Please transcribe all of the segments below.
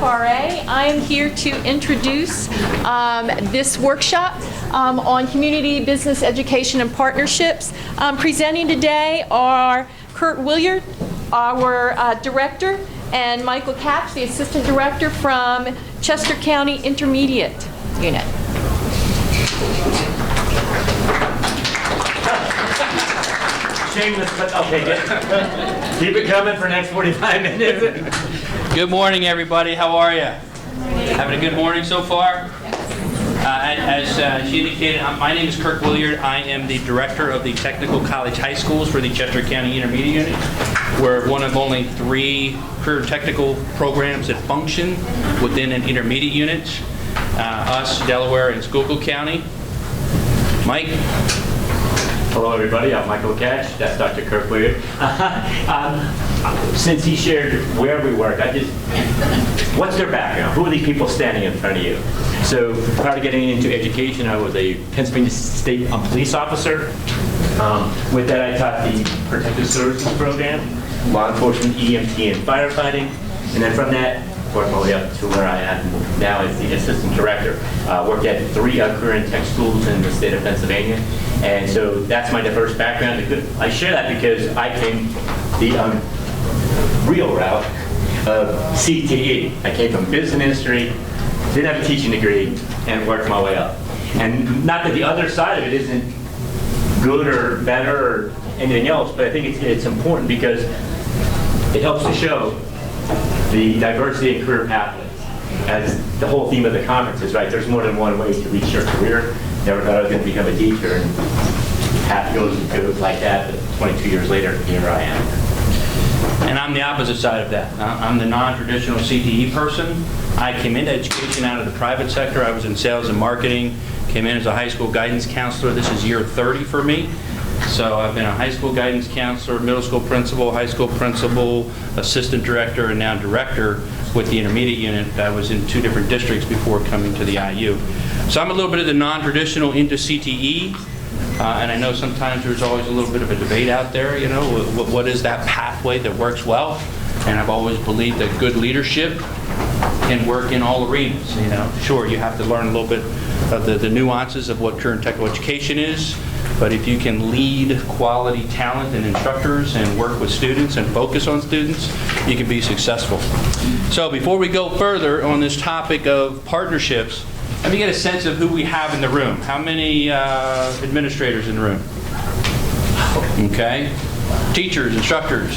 FRA. I am here to introduce this workshop on community business education and partnerships. Presenting today are Kurt Williard, our director, and Michael Katz, the assistant director from Chester County Intermediate Unit. Shameless, but okay, good. Keep it coming for the next 45 minutes. Good morning, everybody. How are you? Having a good morning so far? As she indicated, my name is Kirk Williard. I am the director of the Technical College High Schools for the Chester County Intermediate Unit. We're one of only 3 career technical programs that function within an intermediate unit. Us, Delaware, and Schuylkill County. Mike? Hello, everybody. I'm Michael Katz. That's Dr. Kirk Williard. Since he shared where we work, what's their background? Who are these people standing in front of you? So prior to getting into education, I was a Pennsylvania State police officer. With that, I taught the Protective Services Program, law enforcement, EMT, and firefighting. And then from that, worked my way up to where I am now as the assistant director. Worked at 3 career and tech schools in the state of Pennsylvania. And so that's my diverse background. I share that because I came the real route of CTE. I came from business industry, didn't have a teaching degree, and worked my way up. And not that the other side of it isn't good or better or anything else, but I think it's important because it helps to show the diversity in career pathways. As the whole theme of the conference is, right, there's more than one way to reach your career. Never thought I was going to become a teacher, and half goes like that, but 22 years later, here I am. And I'm the opposite side of that. I'm the non-traditional CTE person. I came into education out of the private sector. I was in sales and marketing, came in as a high school guidance counselor. This is year 30 for me. So I've been a high school guidance counselor, middle school principal, high school principal, assistant director, and now director with the intermediate unit. I was in 2 different districts before coming to the IU. So I'm a little bit of the non-traditional into CTE, and I know sometimes there's always a little bit of a debate out there, you know, what is that pathway that works well? And I've always believed that good leadership can work in all arenas, you know. Sure, you have to learn a little bit of the nuances of what current technical education is, but if you can lead quality talent and instructors and work with students and focus on students, you can be successful. So before we go further on this topic of partnerships, let me get a sense of who we have in the room. How many administrators in the room? Okay. Teachers, instructors.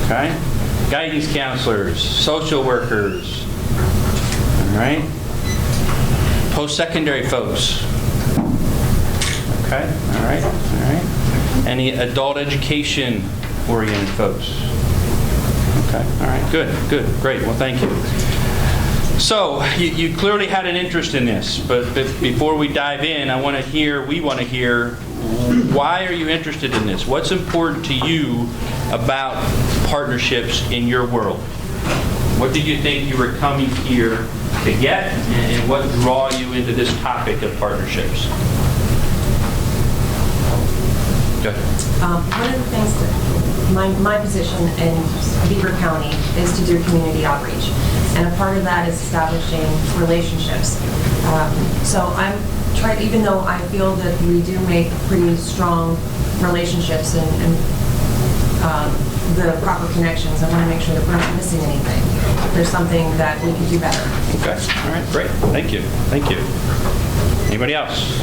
Okay. Guidance counselors, social workers. All right. Post-secondary folks. Okay. All right. All right. Any adult education oriented folks? Okay. All right. Good. Good. Great. Well, thank you. So, you clearly had an interest in this, but before we dive in, we want to hear, why are you interested in this? What's important to you about partnerships in your world? What did you think you were coming here to get, and what draw you into this topic of partnerships? Good. One of the things that my position in Beaver County is to do community outreach. And a part of that is establishing relationships. So I'm trying, even though I feel that we do make pretty strong relationships and the proper connections, I want to make sure that we're not missing anything. There's something that we can do better. Okay. All right. Great. Thank you. Thank you. Anybody else?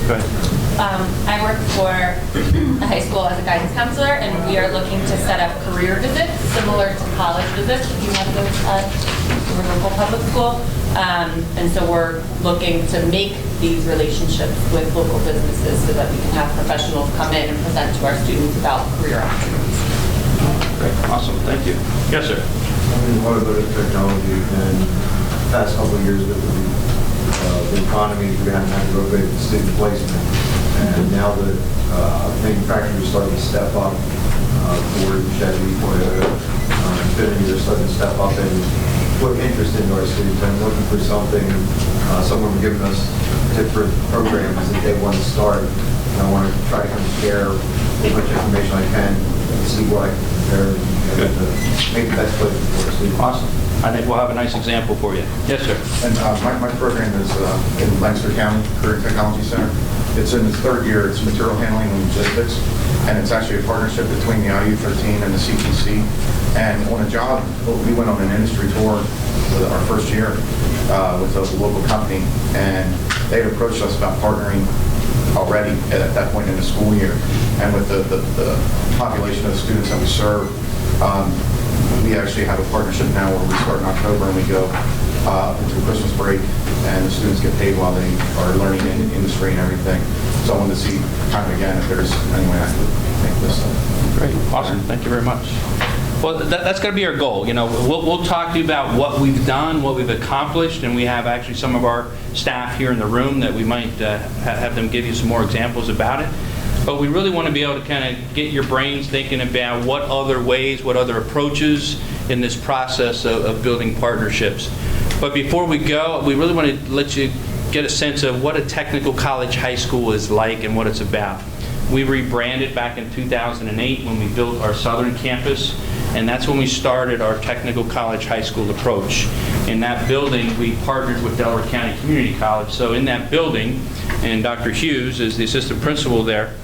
Go ahead. I work for a high school as a guidance counselor, and we are looking to set up career visits similar to college visits if you have those at your local public school. And so we're looking to make these relationships with local businesses so that we can have professionals come in and present to our students about career opportunities. Great. Awesome. Thank you. Yes, sir. I've been part of technology in the past couple of years with the economy. We haven't had to go great student placement. And now that manufacturers are starting to step up, Ford, Chevy, Toyota, Infiniti are starting to step up and put interest into our students. I'm looking for something, someone giving us different programs that they want to start. And I want to try to compare as much information I can and see what I can compare and make the best place for our students. Awesome. I think we'll have a nice example for you. Yes, sir. And my program is in Lancaster County Career Technology Center. It's in its third year. It's material handling and logistics, and it's actually a partnership between the IU13 and the CTC. And on a job, we went on an industry tour our first year with a local company, and they had approached us about partnering already at that point in the school year. And with the population of students that we serve, we actually have a partnership now where we start in October and we go into Christmas break, and the students get paid while they are learning in industry and everything. So I wanted to see kind of again if there's any way I could make this up. Great, awesome, thank you very much. Well, that's going to be our goal. You know, we'll talk to you about what we've done, what we've accomplished, and we have actually some of our staff here in the room that we might have them give you some more examples about it. But we really want to be able to kind of get your brains thinking about what other ways, what other approaches in this process of building partnerships. But before we go, we really want to let you get a sense of what a technical college high school is like and what it's about. We rebranded back in 2008 when we built our southern campus, and that's when we started our technical college high school approach. In that building, we partnered with Delaware County Community College. So in that building, and Dr. Hughes is the assistant principal there,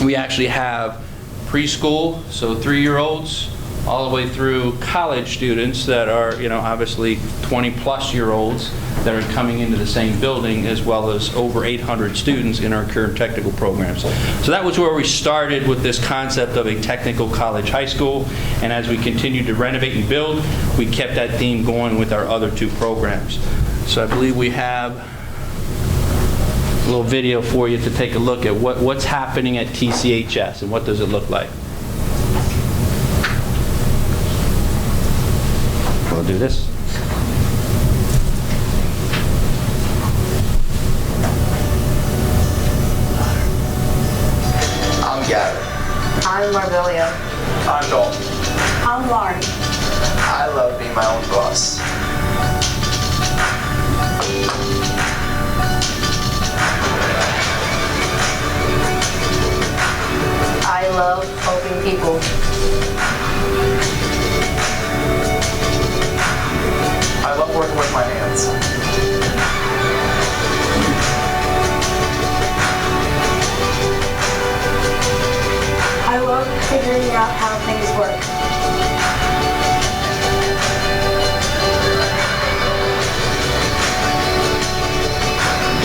we actually have preschool, so 3-year-olds, all the way through college students that are, you know, obviously 20-plus-year-olds that are coming into the same building, as well as over 800 students in our current technical programs. So that was where we started with this concept of a technical college high school, and as we continued to renovate and build, we kept that theme going with our other 2 programs. So I believe we have a little video for you to take a look at what's happening at TCHS and what does it look like. We'll do this. I'm Gavin. I'm Marvelia. I'm Dalton. I'm Lauren. I love being my own boss. I love helping people. I love working with my hands. I love figuring out how things work.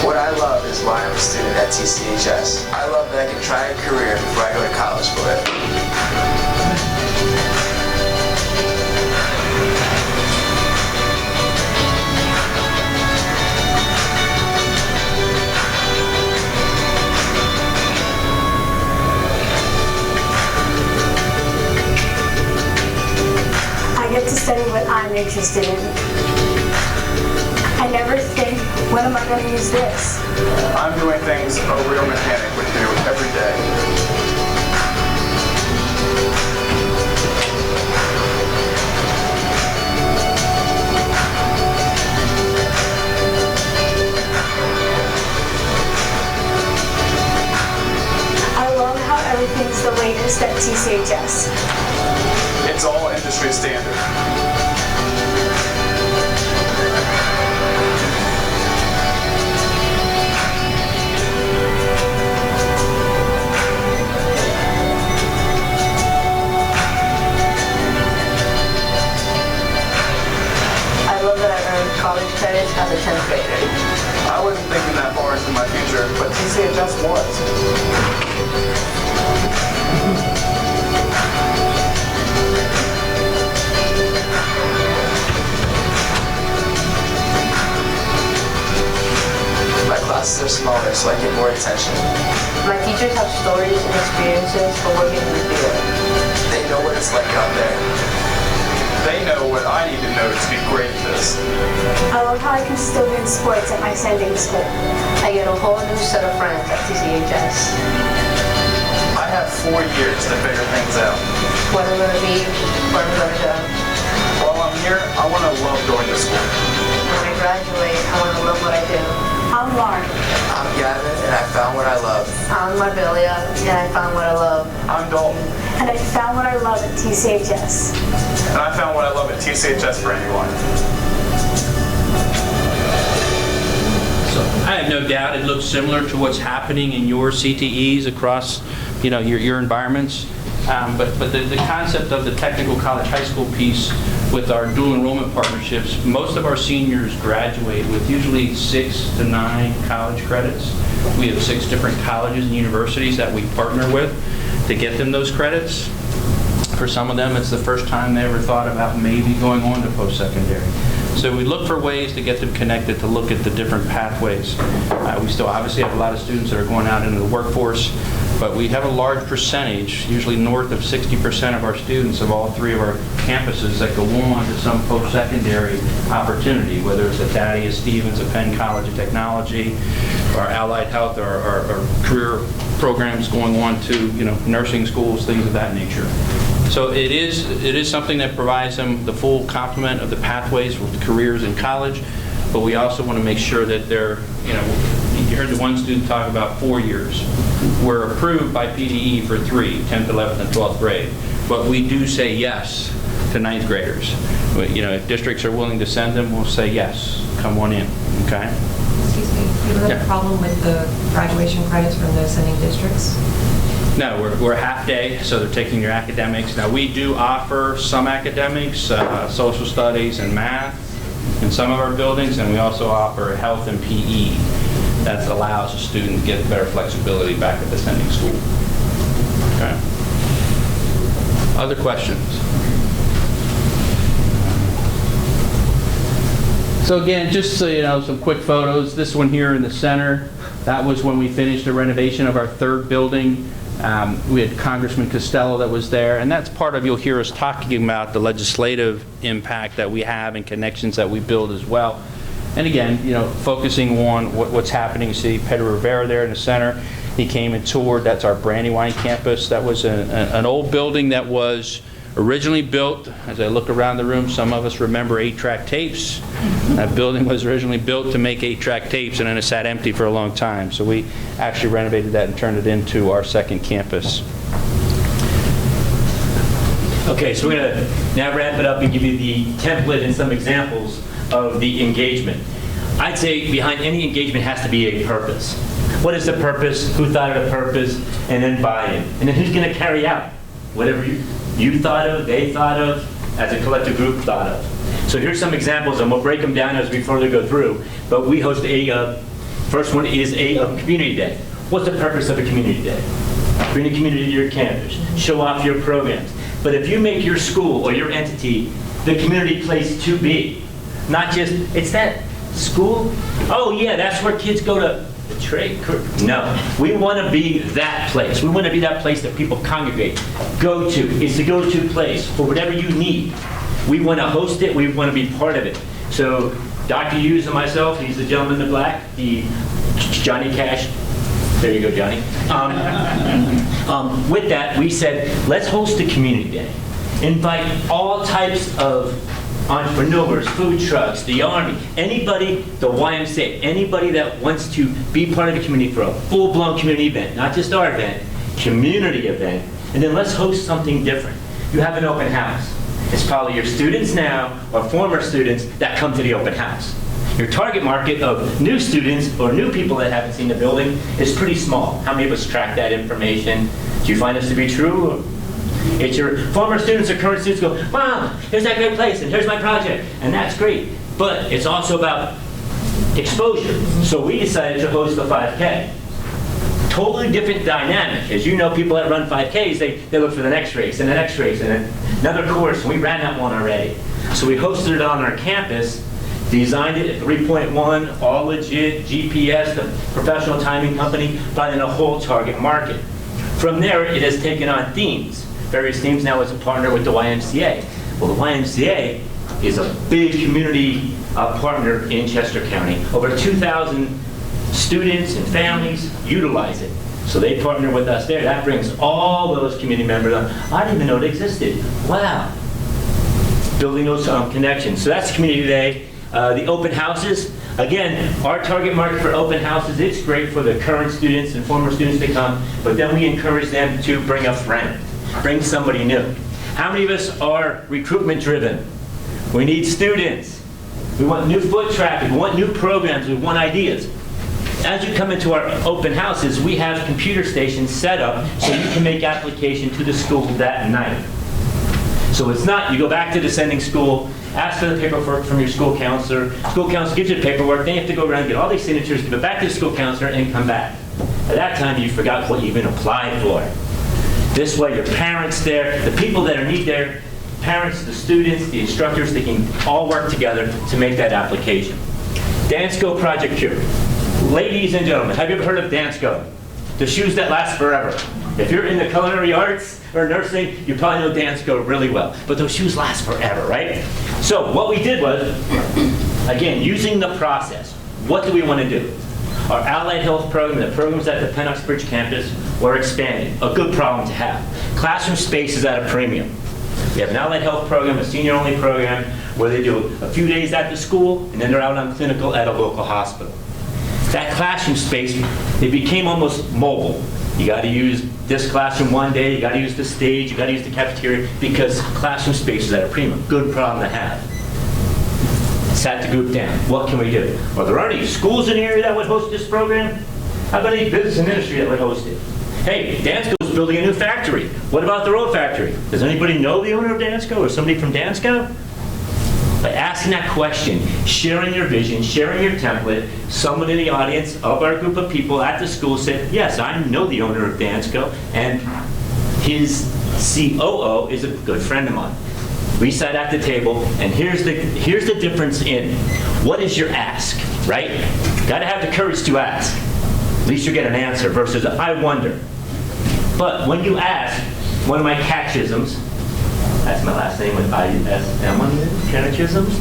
What I love is why I'm a student at TCHS. I love that I can try a career before I go to college for it. I get to study what I'm interested in. I never think, when am I going to use this? I'm doing things a real mechanic would do every day. I love how everything's the latest at TCHS. It's all industry standard. I love that I earned college credits as a 10th grader. I wasn't thinking that far into my future, but TCHS was. My classes are smaller, so I get more attention. My teachers have stories and experiences for working in the field. They know what it's like out there. They know what I need to know to be great at this. I love how I can still be in sports at my sending school. I get a whole new set of friends at TCHS. I have 4 years to figure things out. What I'm going to be, where I'm going to go. While I'm here, I want to love going to school. When I graduate, I want to love what I do. I'm Lauren. I'm Gavin, and and I found what I love. I'm Marbelia, and I found what I love. I'm Dalton, And I found what I love at TCHS. and I found what I love at TCHS Brandywine. So I have no doubt it looks similar to what's happening in your CTEs across, your environments. But the concept of the technical college high school piece with our dual enrollment partnerships, most of our seniors graduate with usually 6 to 9 college credits. We have 6 different colleges and universities that we partner with to get them those credits. For some of them, it's the first time they ever thought about maybe going on to post-secondary. So we look for ways to get them connected, to look at the different pathways. We still obviously have a lot of students that are going out into the workforce, but we have a large percentage, usually north of 60% of our students of all 3 of our campuses that go on to some post-secondary opportunity, whether it's at Thaddeus Stevens, at Penn College of Technology, or Allied Health, or career programs going on to nursing schools, things of that nature. So it is something that provides them the full complement of the pathways with careers in college, but we also want to make sure that they're, you heard the one student talk about 4 years. We're approved by PDE for 3, 10th, 11th, and 12th grade, but we do say yes to 9th graders. If districts are willing to send them, we'll say yes, come on in, okay? Excuse me, do you have a problem with the graduation credits from those sending districts? No, we're half day, so they're taking your academics. Now, we do offer some academics, social studies and math in some of our buildings, and we also offer health and PE. That allows a student to get better flexibility back at the sending school. Okay. Other questions? So again, just so you know, some quick photos. This one here in the center, that was when we finished the renovation of our 3rd building. We had Congressman Costello that was there, and that's part of, you'll hear us talking about the legislative impact that we have and connections that we build as well. And again, focusing on what's happening. You see Pedro Rivera there in the center. He came and toured. That's our Brandywine campus. That was an old building that was originally built, as I look around the room, some of us remember 8-track tapes. That building was originally built to make 8-track tapes, and then it sat empty for a long time. So we actually renovated that and turned it into our 2nd campus. Okay, so we're going to now wrap it up and give you the template and some examples of the engagement. I'd say behind any engagement has to be a purpose. What is the purpose? Who thought of the purpose? And then buy-in. And then who's going to carry out whatever you thought of, they thought of, as a collective group thought of. So here's some examples, and we'll break them down as we further go through. But we host first one is a community day. What's the purpose of a community day? Bring the community to your campus. Show off your programs. But if you make your school or your entity the community place to be, not just, it's that school? Oh yeah, that's where kids go to the trade. No, we want to be that place. We want to be that place that people congregate, go to. It's the go-to place for whatever you need. We want to host it. We want to be part of it. So Dr. Hughes and myself, he's the gentleman in the black, the Johnny Cash. There you go, Johnny. With that, we said, let's host a community day. Invite all types of entrepreneurs, food trucks, the Army, anybody, the YMCA, anybody that wants to be part of the community for a full-blown community event, not just our event, community event, and then let's host something different. You have an open house. It's probably your students now or former students that come to the open house. Your target market of new students or new people that haven't seen the building is pretty small. How many of us track that information? Do you find this to be true? It's your former students or current students go, wow, here's that great place, and here's my project, and that's great. But it's also about exposure. So we decided to host the 5K. Totally different dynamic. As you know, people that run 5Ks, they look for the next race, and the next race, and another course, and we ran that one already. So we hosted it on our campus, designed it at 3.1, all legit, GPS, the professional timing company, brought in a whole target market. From there, it has taken on themes. Various themes now as a partner with the YMCA. Well, the YMCA is a big community partner in Chester County. Over 2,000 students and families utilize it. So they partner with us there. That brings all those community members on. I didn't even know it existed. Wow. Building those connections. So that's Community Day. The open houses, again, our target market for open houses, it's great for the current students and former students to come, but then we encourage them to bring a friend, bring somebody new. How many of us are recruitment driven? We need students. We want new foot traffic, we want new programs, we want ideas. As you come into our open houses, we have computer stations set up so you can make application to the school that night. So it's not, you go back to the sending school, ask for the paperwork from your school counselor gives you the paperwork, then you have to go around and get all these signatures, give it back to the school counselor, and come back. At that time, you forgot what you've been applied for. This way, your parents there, the people that are need there, parents, the students, the instructors, they can all work together to make that application. Dansko Project Cure. Ladies and gentlemen, have you ever heard of Dansko? The shoes that last forever. If you're in the culinary arts or nursing, you probably know Dansko really well. But those shoes last forever, right? So what we did was, again, using the process, what do we want to do? Our allied health program, the programs at the Penn Uxbridge campus, we're expanding. A good problem to have. Classroom space is at a premium. We have an allied health program, a senior-only program, where they do a few days at the school, and then they're out on clinical at a local hospital. That classroom space, it became almost mobile. You got to use this classroom one day, you got to use the stage, you got to use the cafeteria, because classroom space is at a premium. Good problem to have. Sat the group down. What can we do? Well, there aren't any schools in the area that would host this program. How about any business and industry that would host it? Hey, Dansko's building a new factory. What about their old factory? Does anybody know the owner of Dansko or somebody from Dansko? By asking that question, sharing your vision, sharing your template, someone in the audience of our group of people at the school said, yes, I know the owner of Dansko, and his COO is a good friend of mine. We sat at the table, and here's the difference in what is your ask, right? Got to have the courage to ask. At least you get an answer versus I wonder. But when you ask, one of my catechisms, that's my last name with I-S-M, catechisms.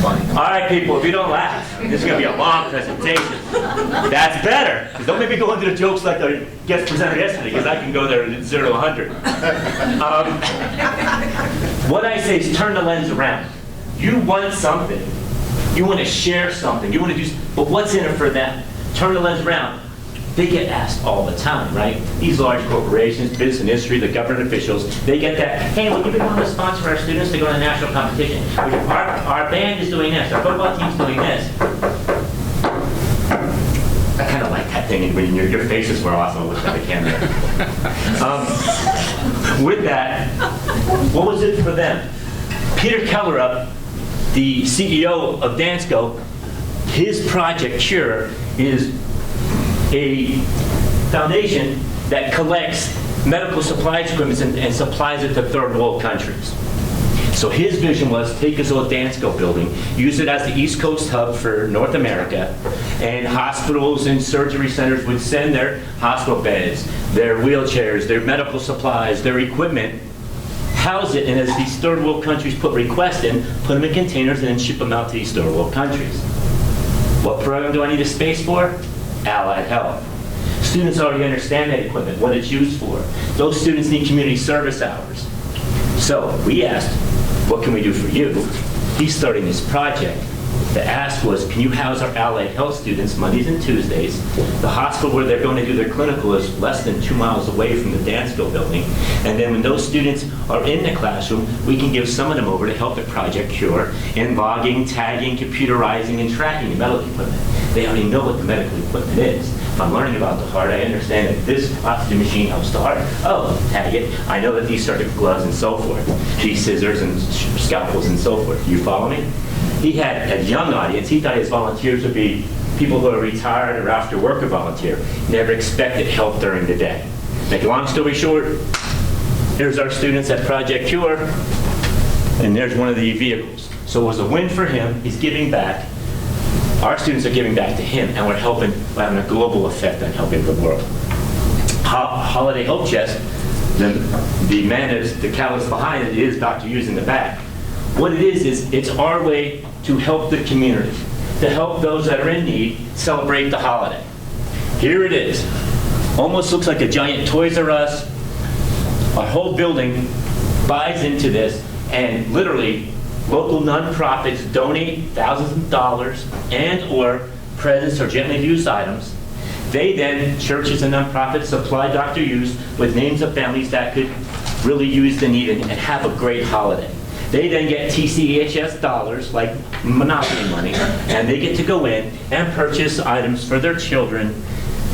All right, people, if you don't laugh, this is going to be a long presentation. That's better, because don't make me go into the jokes like the guest presenter yesterday, because I can go there at 0 to 100. What I say is turn the lens around. You want something. You want to share something. You want to do, but what's in it for them? Turn the lens around. They get asked all the time, right? These large corporations, business industry, the government officials, they get that, hey, would you be willing to sponsor our students to go to national competition? Our band is doing this, our football team's doing this. I kind of like that thing when your faces were awesome with the camera. With that, what was it for them? Peter Kellerup, the CEO of Dansko, his project Cure is a foundation that collects medical supplies equipment and supplies it to third world countries. So his vision was take this old Dansko building, use it as the East Coast hub for North America, and hospitals and surgery centers would send their hospital beds, their wheelchairs, their medical supplies, their equipment, house it, and as these third world countries put requests in, put them in containers and then ship them out to these third world countries. What program do I need a space for? Allied Health. Students already understand that equipment, what it's used for. Those students need community service hours. So we asked, what can we do for you? He's starting this project. The ask was, can you house our Allied Health students Mondays and Tuesdays? The hospital where they're going to do their clinical is less than 2 miles away from the Dansko building. And then when those students are in the classroom, we can give some of them over to help the Project Cure in logging, tagging, computerizing, and tracking the medical equipment. They already know what the medical equipment is. If I'm learning about the heart, I understand that this oxygen machine helps the heart. Oh, tag it. I know that these surgical gloves and so forth, these scissors and scalpels and so forth. You follow me? He had a young audience. He thought his volunteers would be people who are retired or after work or volunteer. Never expected help during the day. Make a long story short, here's our students at Project Cure, and there's one of the vehicles. So it was a win for him. He's giving back. Our students are giving back to him, and we're helping, we're having a global effect on helping the world. Holiday Hope Chest, the man is, the catalyst behind it is Dr. Hughes in the back. What it is it's our way to help the community, to help those that are in need celebrate the holiday. Here it is. Almost looks like a giant Toys R Us. Our whole building buys into this, and literally Local nonprofits donate thousands of dollars and/or presents or gently used items. They then, churches and nonprofits, supply Dr. Hughes with names of families that could really use the need and have a great holiday. They then get TCHS dollars, like Monopoly money, and they get to go in and purchase items for their children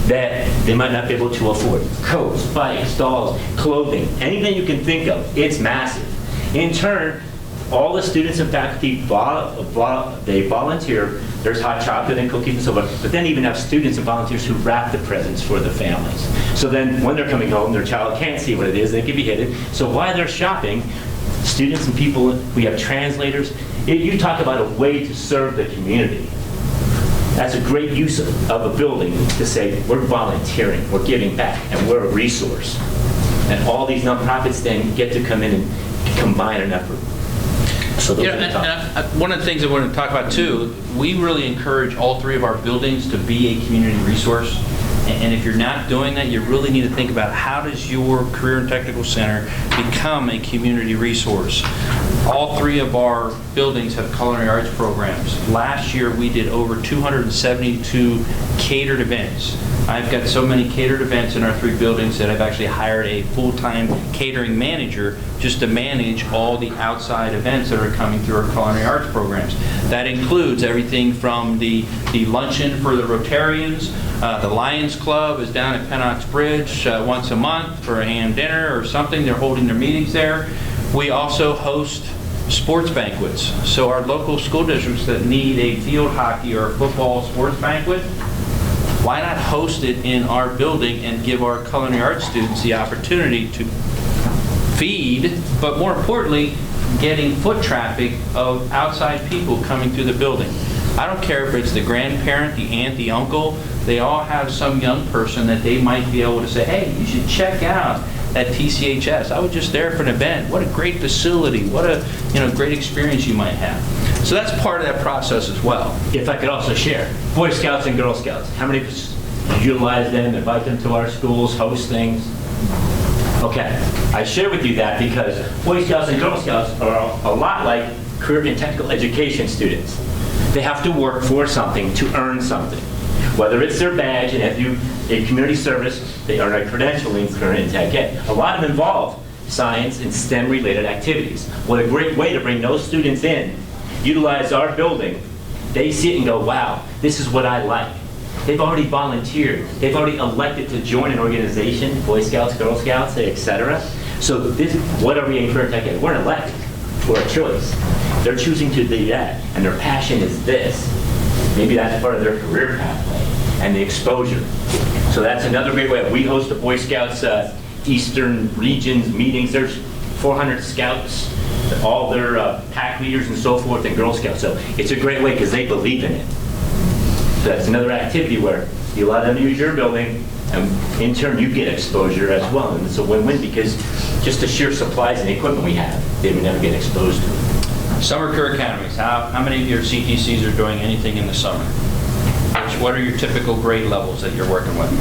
that they might not be able to afford. Coats, bikes, dolls, clothing, anything you can think of. It's massive. In turn, all the students and faculty, they volunteer. There's hot chocolate and cookies and so forth, but then even have students and volunteers who wrap the presents for the families. So then when they're coming home, their child can't see what it is, they can be hidden. So while they're shopping, students and people, we have translators. You talk about a way to serve the community. That's a great use of a building to say, we're volunteering, we're giving back, and we're a resource. And all these nonprofits then get to come in and combine an effort. So those are the top. One of the things I want to talk about too, we really encourage all three of our buildings to be a community resource. And if you're not doing that, you really need to think about how does your Career and Technical Center become a community resource. All three of our buildings have culinary arts programs. Last year we did over 272 catered events. I've got so many catered events in our three buildings that I've actually hired a full-time catering manager just to manage all the outside events that are coming through our culinary arts programs. That includes everything from the luncheon for the Rotarians. The Lions Club is down at Pennox Bridge once a month for a ham dinner or something. They're holding their meetings there. We also host sports banquets. So our local school districts that need a field hockey or a football sports banquet, why not host it in our building and give our culinary arts students the opportunity to feed, but more importantly, getting foot traffic of outside people coming through the building. I don't care if it's the grandparent, the aunt, the uncle, they all have some young person that they might be able to say, hey, you should check out at TCHS. I was just there for an event. What a great facility. What a great experience you might have. So that's part of that process as well. If I could also share, Boy Scouts and Girl Scouts, how many of us utilize them, invite them to our schools, host things? Okay, I share with you that because Boy Scouts and Girl Scouts are a lot like career and technical education students. They have to work for something to earn something. Whether it's their badge, and if you in community service, they earn a credentialing for in Tech Ed. A lot of them involve science and STEM-related activities. What a great way to bring those students in, utilize our building. They see it and go, wow, this is what I like. They've already volunteered. They've already elected to join an organization, Boy Scouts, Girl Scouts, etc. So this, what are we in Career Tech Ed? We're elected for a choice. They're choosing to do that, and their passion is this. Maybe that's part of their career pathway and the exposure. So that's another great way. We host the Boy Scouts Eastern Regions meetings. There's 400 scouts, all their pack leaders and so forth, and Girl Scouts. So it's a great way because they believe in it. So that's another activity where you allow them to use your building, and in turn you get exposure as well. And it's a win-win because just the sheer supplies and equipment we have, they would never get exposed to it. Summer Career Academies. How many of your CTCs are doing anything in the summer? What are your typical grade levels that you're working with?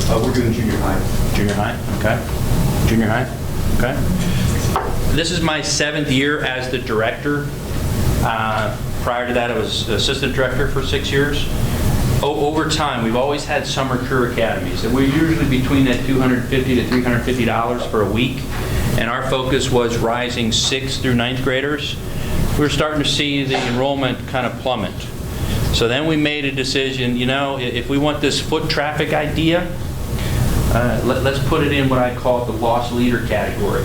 We're doing junior high. Junior high, okay. Junior high, okay. This is my 7th year as the director. Prior to that, I was assistant director for 6 years. Over time, we've always had summer career academies, and we're usually between that $250 to $350 for a week. And our focus was rising 6th through 9th graders. We were starting to see the enrollment kind of plummet. So then we made a decision, if we want this foot traffic idea, let's put it in what I call the lost leader category.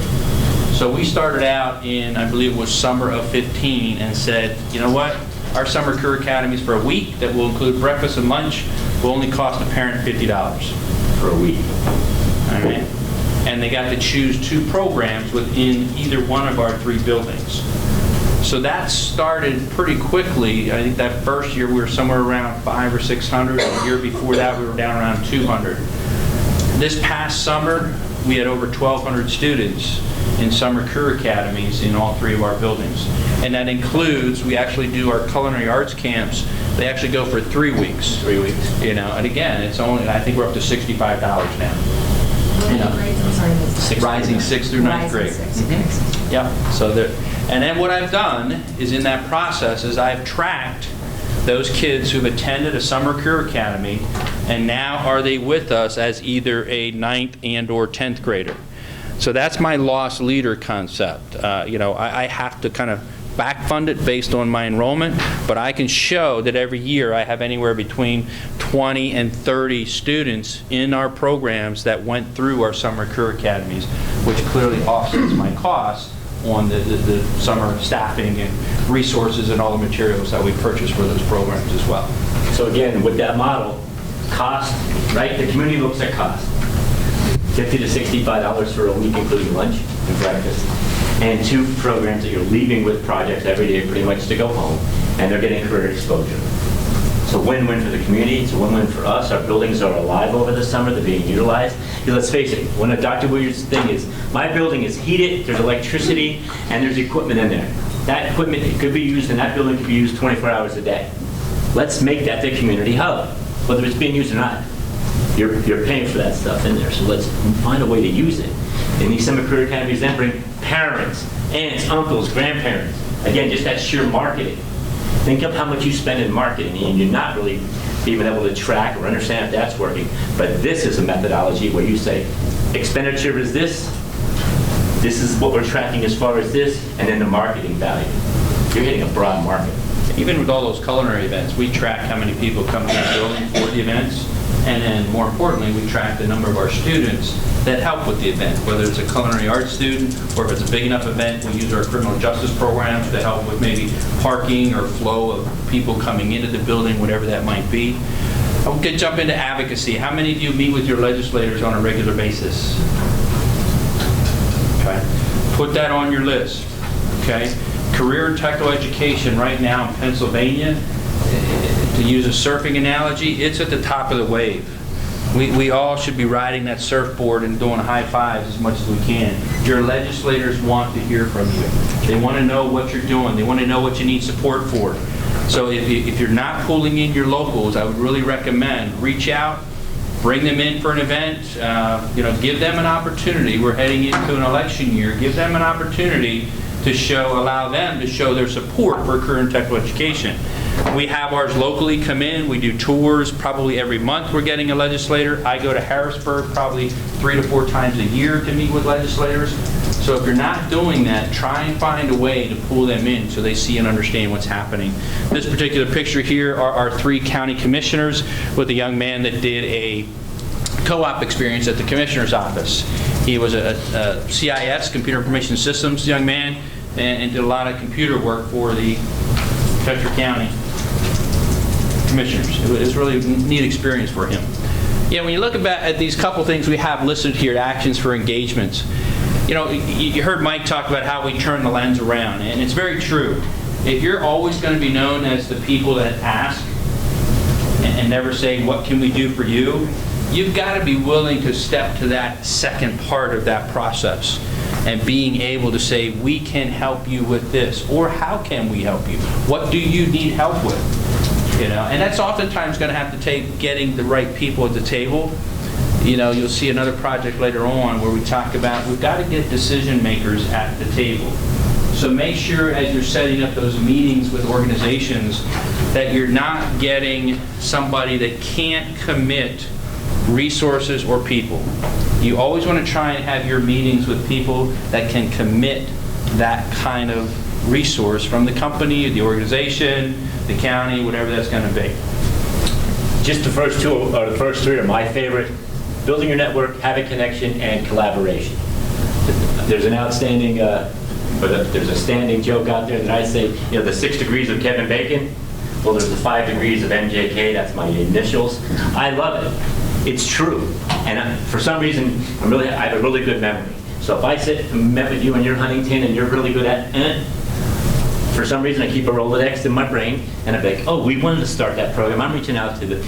So we started out in, I believe it was summer of 15, and said, you know what? Our summer career academies for a week that will include breakfast and lunch will only cost a parent $50 for a week. All right? And they got to choose 2 programs within either one of our 3 buildings. So that started pretty quickly. I think that first year we were somewhere around 500 or 600. The year before that we were down around 200. This past summer we had over 1,200 students in summer career academies in all 3 of our buildings. And that includes, we actually do our culinary arts camps. They actually go for 3 weeks. 3 weeks. And again, it's only, I think we're up to $65 now. Grades, I'm sorry, Rising 6th through 9th grade. Rising 6th, okay. Yeah, so And then what I've done is in that process is I've tracked those kids who've attended a summer career academy and now are they with us as either a 9th and or 10th grader. So that's my lost leader concept. I have to kind of back fund it based on my enrollment, but I can show that every year I have anywhere between 20 and 30 students in our programs that went through our summer career academies, which clearly offsets my costs on the summer staffing and resources and all the materials that we purchase for those programs as well. So again, with that model, cost, right? The community looks at cost. $50 to $65 for a week, including lunch and breakfast. And 2 programs that you're leaving with projects every day pretty much to go home, and they're getting career exposure. So win-win for the community, it's a win-win for us. Our buildings are alive over the summer, they're being utilized. Because let's face it, one of Dr. Williams' thing is, my building is heated, there's electricity, and there's equipment in there. That equipment, it could be used, and that building could be used 24 hours a day. Let's make that the community hub, whether it's being used or not. You're paying for that stuff in there, so let's find a way to use it. And these summer career academies then bring parents, aunts, uncles, grandparents. Again, just that sheer marketing. Think of how much you spend in marketing, and you're not really even able to track or understand if that's working. But this is a methodology where you say, expenditure is this is what we're tracking as far as this, and then the marketing value. You're hitting a broad market. Even with all those culinary events, we track how many people come to the building for the events, and then more importantly, we track the number of our students that help with the event, whether it's a culinary arts student or if it's a big enough event, we use our criminal justice programs to help with maybe parking or flow of people coming into the building, whatever that might be. I could jump into advocacy. How many of you meet with your legislators on a regular basis? Okay. Put that on your list. Okay. Career and technical education right now in Pennsylvania, to use a surfing analogy, it's at the top of the wave. We all should be riding that surfboard and doing high fives as much as we can. Your legislators want to hear from you. They want to know what you're doing. They want to know what you need support for. So if you're not pulling in your locals, I would really recommend reach out, bring them in for an event, give them an opportunity. We're heading into an election year. Give them an opportunity to allow them to show their support for career and technical education. We have ours locally come in. We do tours probably every month. We're getting a legislator. I go to Harrisburg probably 3 to 4 times a year to meet with legislators. So if you're not doing that, try and find a way to pull them in so they see and understand what's happening. This particular picture here are our 3 county commissioners with a young man that did a co-op experience at the commissioner's office. He was a CIS, Computer Information Systems, young man, and did a lot of computer work for the Chester County commissioners. It was really a neat experience for him. Yeah, when you look at these couple things we have listed here, actions for engagements, you heard Mike talk about how we turn the lens around, and it's very true. If you're always going to be known as the people that ask and never say, what can we do for you? You've got to be willing to step to that second part of that process and being able to say, we can help you with this, or how can we help you? What do you need help with? And that's oftentimes going to have to take getting the right people at the table. You'll see another project later on where we talk about we've got to get decision makers at the table. So make sure as you're setting up those meetings with organizations that you're not getting somebody that can't commit resources or people. You always want to try and have your meetings with people that can commit that kind of resource from the company, the organization, the county, whatever that's going to be. Just the first 2 or the first 3 are my favorite. Building your network, having connection, and collaboration. There's an outstanding, there's a standing joke out there that I say, the 6 degrees of Kevin Bacon. Well, there's the 5 degrees of MJK. That's my initials. I love it. It's true. And for some reason, I have a really good memory. So if I met with you and you're Huntington and you're really good at for some reason I keep a Rolodex in my brain and I'm like, oh, we wanted to start that program. I'm reaching out to the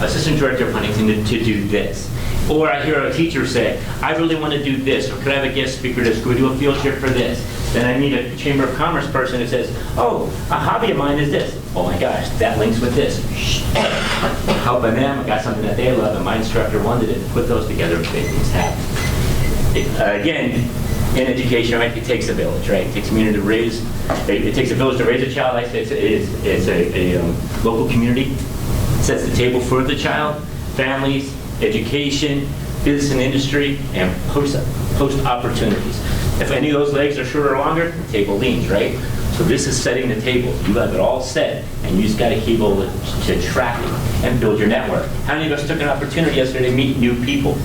assistant director of Huntington to do this. Or I hear a teacher say, I really want to do this, or could I have a guest speaker this? Could we do a field trip for this? Then I meet a Chamber of Commerce person that says, oh, a hobby of mine is this. Oh my gosh, that links with this. Helping them, I got something that they love, and my instructor wanted it. Put those together and make things happen. Again, in education, right, it takes a village, right? It takes a community to raise, it takes a village to raise a child. I say it's a local community, sets the table for the child, families, education, business and industry, and post opportunities. If any of those legs are shorter or longer, the table leans, right? So this is setting the table. You have it all set, and you just got to keep able to track it and build your network. How many of us took an opportunity yesterday to meet new people?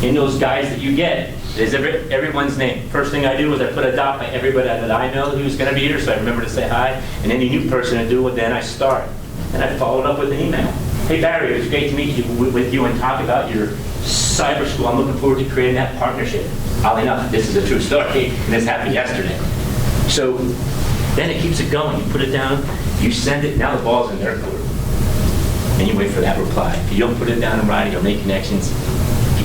In those guys that you get, there's everyone's name. First thing I do is I put a dot by everybody that I know who's going to be here, so I remember to say hi. And any new person I do it, then I start. And I followed up with an email. Hey Barry, it was great to meet you with you and talk about your cyber school. I'm looking forward to creating that partnership. Oddly enough, this is a true story, and this happened yesterday. So then it keeps it going. You put it down, you send it, now the ball's in their court. And you wait for that reply. If you don't put it down in writing or make connections,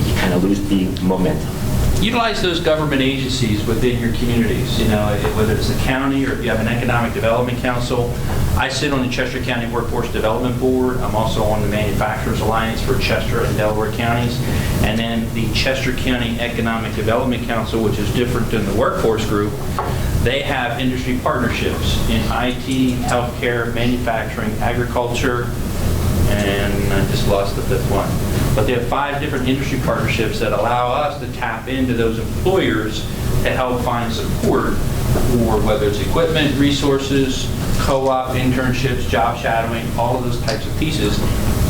you kind of lose the momentum. Utilize those government agencies within your communities, you know, whether it's the county or if you have an economic development council. I sit on the Chester County Workforce Development Board. I'm also on the Manufacturers Alliance for Chester and Delaware counties. And then the Chester County Economic Development Council, which is different than the workforce group, they have industry partnerships in IT, healthcare, manufacturing, agriculture, and I just lost the fifth one. But they have 5 different industry partnerships that allow us to tap into those employers to help find support for whether it's equipment, resources, co-op, internships, job shadowing, all of those types of pieces.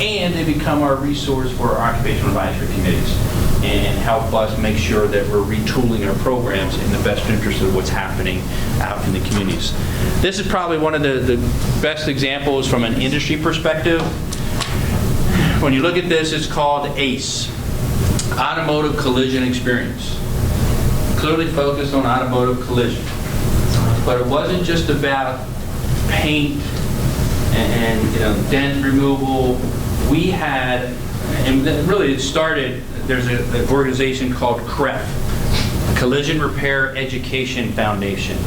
And they become our resource for our occupational advisory committees and help us make sure that we're retooling our programs in the best interest of what's happening out in the communities. This is probably one of the best examples from an industry perspective. When you look at this, it's called ACE, Automotive Collision Experience. Clearly focused on automotive collision. But it wasn't just about paint and you know, dent removal. We had, and really it started, there's an organization called CREF, Collision Repair Education Foundation.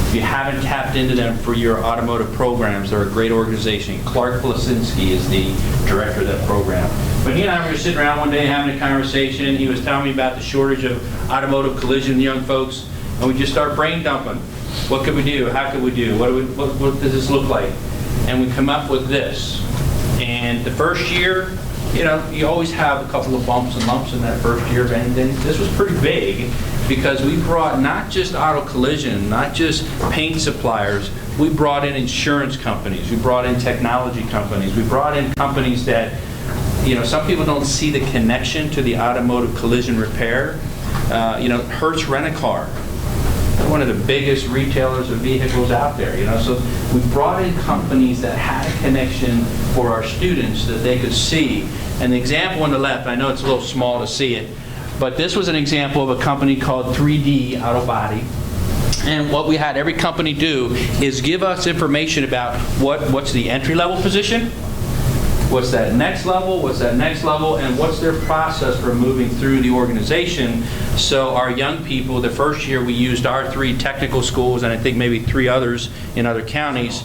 If you haven't tapped into them for your automotive programs, they're a great organization. Clark Blasinski is the director of that program. But he and I were sitting around one day having a conversation. He was telling me about the shortage of automotive collision young folks, and we just start brain dumping. What could we do? How could we do? What does this look like? And we come up with this. And the first year, you know, you always have a couple of bumps and lumps in that first year, and then this was pretty big because we brought not just auto collision, not just paint suppliers, we brought in insurance companies, we brought in technology companies, we brought in companies that, you know, some people don't see the connection to the automotive collision repair. You know, Hertz Rent-A-Car, one of the biggest retailers of vehicles out there, you know, so we brought in companies that had a connection for our students that they could see. And the example on the left, I know it's a little small to see it, but this was an example of a company called 3D Auto Body. And what we had every company do is give us information about what's the entry-level position, what's that next level, and what's their process for moving through the organization. So our young people, the first year we used our 3 technical schools, and I think maybe 3 others in other counties.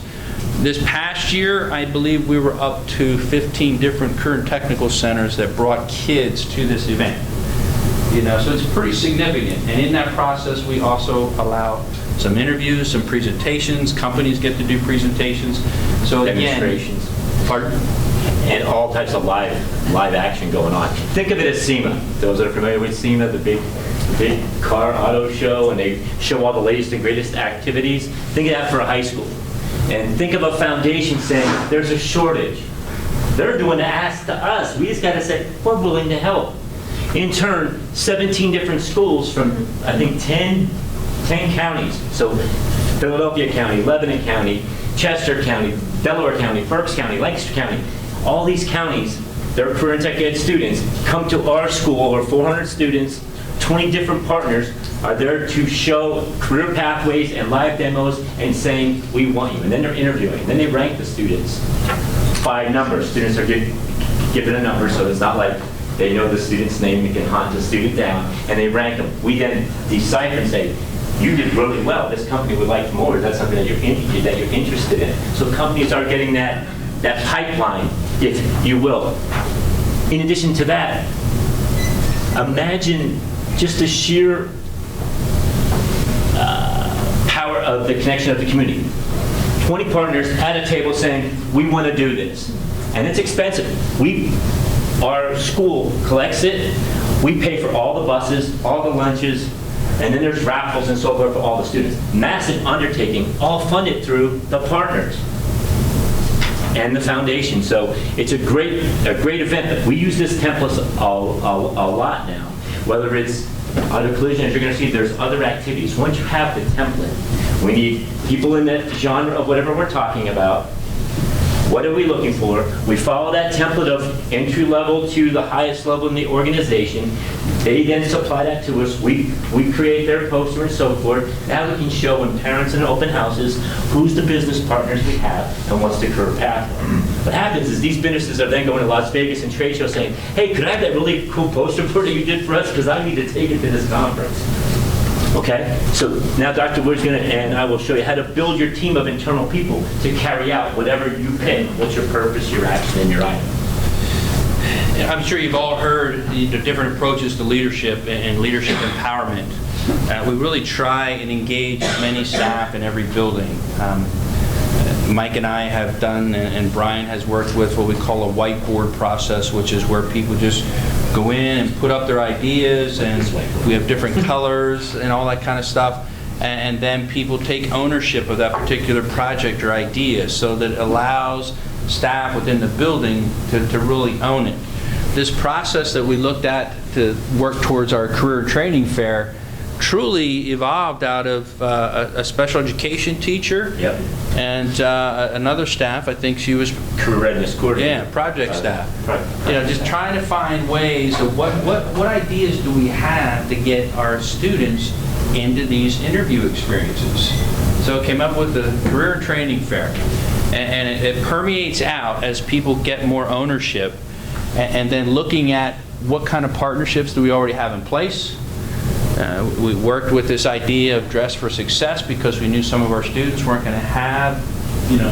This past year, I believe we were up to 15 different current technical centers that brought kids to this event. You know, so it's pretty significant. And in that process, we also allow some interviews, some presentations. Companies get to do presentations. So Demonstrations. Again, pardon? And all types of live action going on. Think of it as SEMA. Those that are familiar with SEMA, the big car auto show, and they show all the latest and greatest activities. Think of that for a high school. And think of a foundation saying, there's a shortage. They're doing the ask to us. We just got to say, we're willing to help. In turn, 17 different schools from, I think, 10 counties. So Philadelphia County, Lebanon County, Chester County, Delaware County, Berks County, Lancaster County, all these counties, their career and tech ed students come to our school, over 400 students, 20 different partners are there to show career pathways and live demos and saying, we want you. And then they're interviewing. And then they rank the students by numbers. Students are given a number, so it's not like they know the student's name and can hunt the student down, and they rank them. We then decipher and say, you did really well. This company would like more. Is that something that you're interested in? So companies are getting that pipeline, if you will. In addition to that, imagine just the sheer of the connection of the community. 20 partners at a table saying, we want to do this. And it's expensive. Our school collects it. We pay for all the buses, all the lunches, and then there's raffles and so forth for all the students. Massive undertaking, all funded through the partners and the foundation. So it's a great event. We use this template a lot now. Whether it's auto collision, as you're going to see, there's other activities. Once you have the template, we need people in that genre of whatever we're talking about. What are we looking for? We follow that template of entry level to the highest level in the organization. They then supply that to us. We create their poster and so forth. Now we can show when parents in open houses who's the business partners we have and what's the career pathway. What happens is these businesses are then going to Las Vegas and trade shows saying, hey, could I have that really cool poster that you did for us? Because I need to take it to this conference. Okay, so now Dr. Wood's going to, and I will show you how to build your team of internal people to carry out whatever you pick. What's your purpose, your action, and your item? I'm sure you've all heard the different approaches to leadership and leadership empowerment. We really try and engage as many staff in every building. Mike and I have done, and Brian has worked with what we call a whiteboard process, which is where people just go in and put up their ideas, and we have different colors and all that kind of stuff. And then people take ownership of that particular project or idea, so that it allows staff within the building to really own it. This process that we looked at to work towards our career training fair truly evolved out of a special education teacher. Yep. And another staff, I think she was Career readiness coordinator. Yeah, project staff. Right. You know, just trying to find ways of what ideas do we have to get our students into these interview experiences. So it came up with the career training fair, and it permeates out as people get more ownership, and then looking at what kind of partnerships do we already have in place. We worked with this idea of dress for success because we knew some of our students weren't going to have,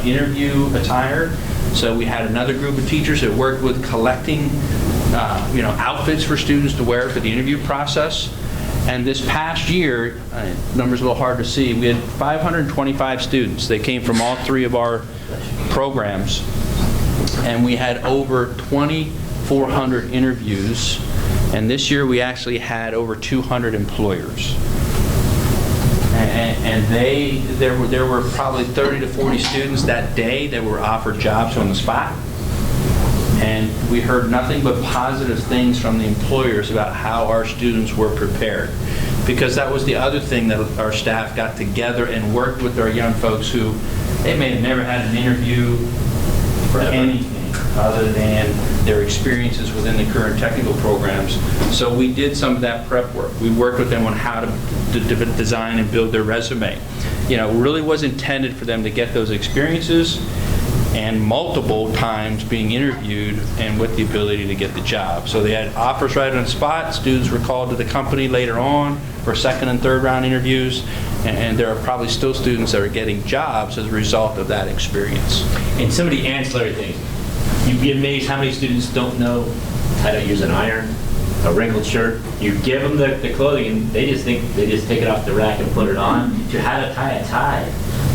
interview attire. So we had another group of teachers that worked with collecting, outfits for students to wear for the interview process. And this past year, numbers a little hard to see, we had 525 students. They came from all three of our programs. And we had over 2,400 interviews. And this year we actually had over 200 employers. And there were probably 30 to 40 students that day that were offered jobs on the spot. And we heard nothing but positive things from the employers about how our students were prepared. Because that was the other thing that our staff got together and worked with our young folks who, they may have never had an interview for anything other than their experiences within the current technical programs. So we did some of that prep work. We worked with them on how to design and build their resume. Really was intended for them to get those experiences and multiple times being interviewed and with the ability to get the job. So they had offers right on the spot. Students were called to the company later on for second and third round interviews, and there are probably still students that are getting jobs as a result of that experience. And some of the ancillary things. You'd be amazed how many students don't know how to use an iron, a wrinkled shirt. You give them the clothing and they just think they just take it off the rack and put it on, to how to tie a tie,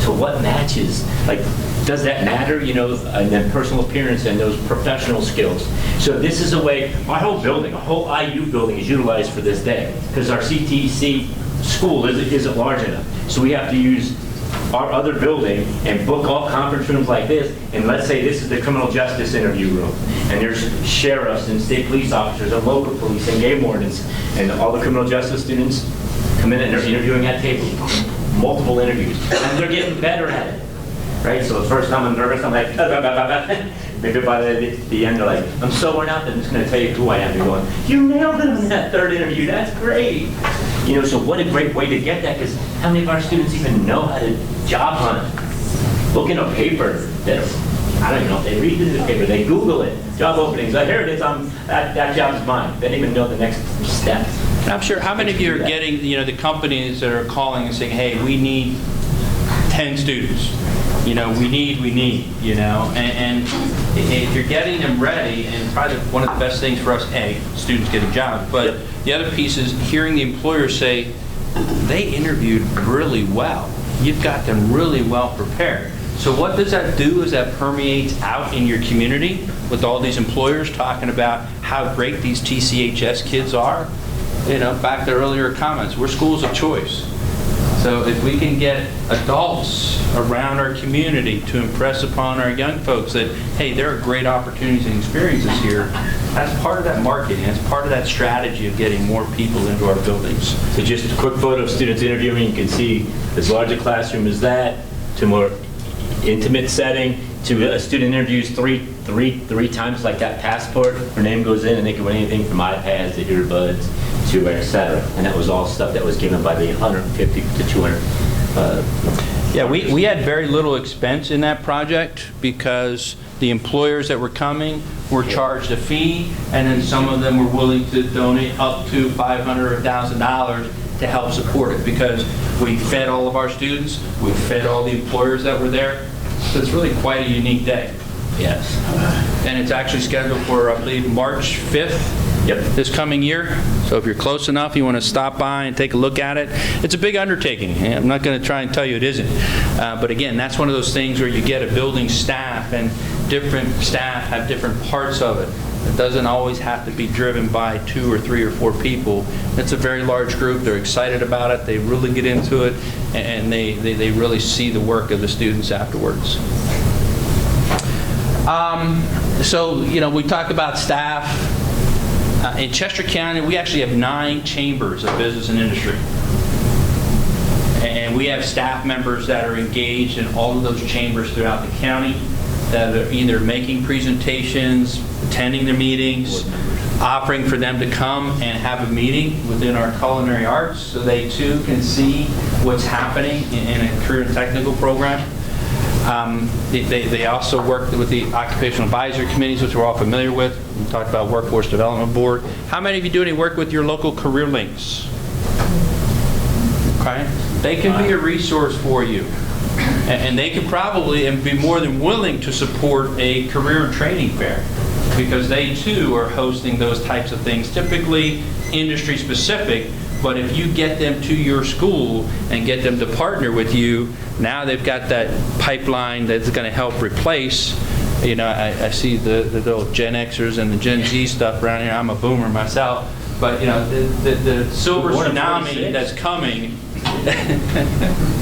to what matches. Like, does that matter? And then personal appearance and those professional skills. So this is a way, our whole building, our whole IU building is utilized for this day because our CTC school isn't large enough. So we have to use our other building and book all conference rooms like this, and let's say this is the criminal justice interview room, and there's sheriffs and state police officers and local police and game wardens, and all the criminal justice students come in and they're interviewing at tables, multiple interviews, and they're getting better at it, right? So the first time I'm nervous, I'm like, maybe by the end they're like, I'm so worn out that I'm just going to tell you who I am. You're going, you nailed it in that third interview, that's great. So what a great way to get that, because how many of our students even know how to job hunt? Look in a paper, I don't even know if they read the newspaper, they Google it, job openings, here it is, that job's mine. They don't even know the next step. I'm sure, how many of you are getting, the companies that are calling and saying, hey, we need 10 students. We need, and if you're getting them ready, and probably one of the best things for us, students getting jobs, but the other piece is hearing the employers say, they interviewed really well. you've got them really well prepared. So what does that do is that permeates out in your community with all these employers talking about how great these TCHS kids are. You know, back to earlier comments, we're schools of choice. So if we can get adults around our community to impress upon our young folks that, hey, there are great opportunities and experiences here, that's part of that marketing. That's part of that strategy of getting more people into our buildings. So just a quick photo of students interviewing. You can see as large a classroom as that, to more intimate setting, to a student interviews three times like that passport. Her name goes in and they can win anything from iPads to earbuds to et cetera. And that was all stuff that was given by the 150 to 200. Yeah, we had very little expense in that project because the employers that were coming were charged a fee, and then some of them were willing to donate up to $500 or $1,000 to help support it, because we fed all of our students, we fed all the employers that were there. So it's really quite a unique day. Yes. And it's actually scheduled for, I believe, March 5th. Yep. This coming year. So if you're close enough, you want to stop by and take a look at it. It's a big undertaking. I'm not going to try and tell you it isn't. But again, that's one of those things where you get a building staff, and different staff have different parts of it. It doesn't always have to be driven by 2 or 3 or 4 people. It's a very large group. They're excited about it. They really get into it, and they really see the work of the students afterwards. So, you know, we talked about staff. In Chester County, we actually have 9 chambers of business and industry. And we have staff members that are engaged in all of those chambers throughout the county that are either making presentations, attending the meetings, offering for them to come and have a meeting within our culinary arts so they too can see what's happening in a career and technical program. They also work with the occupational advisory committees, which we're all familiar with. We talked about Workforce Development Board. How many of you do any work with your local career links? Okay. They can be a resource for you. And they can probably and be more than willing to support a career and training fair, because they too are hosting those types of things, typically industry specific. But if you get them to your school and get them to partner with you, now they've got that pipeline that's going to help replace. You know, I see the little Gen Xers and the Gen Z stuff around here. I'm a boomer myself. But, you know, the silver tsunami that's coming.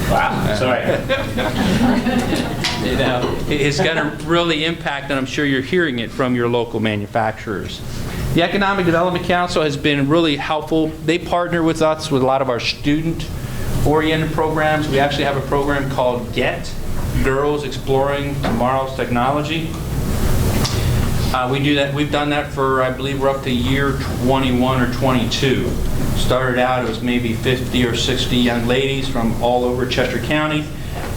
Wow, sorry. You know, it's going to really impact, and I'm sure you're hearing it from your local manufacturers. The Economic Development Council has been really helpful. They partner with us with a lot of our student-oriented programs. We actually have a program called GET, Girls Exploring Tomorrow's Technology. We do that. We've done that for, I believe, we're up to year 21 or 22. Started out, it was maybe 50 or 60 young ladies from all over Chester County.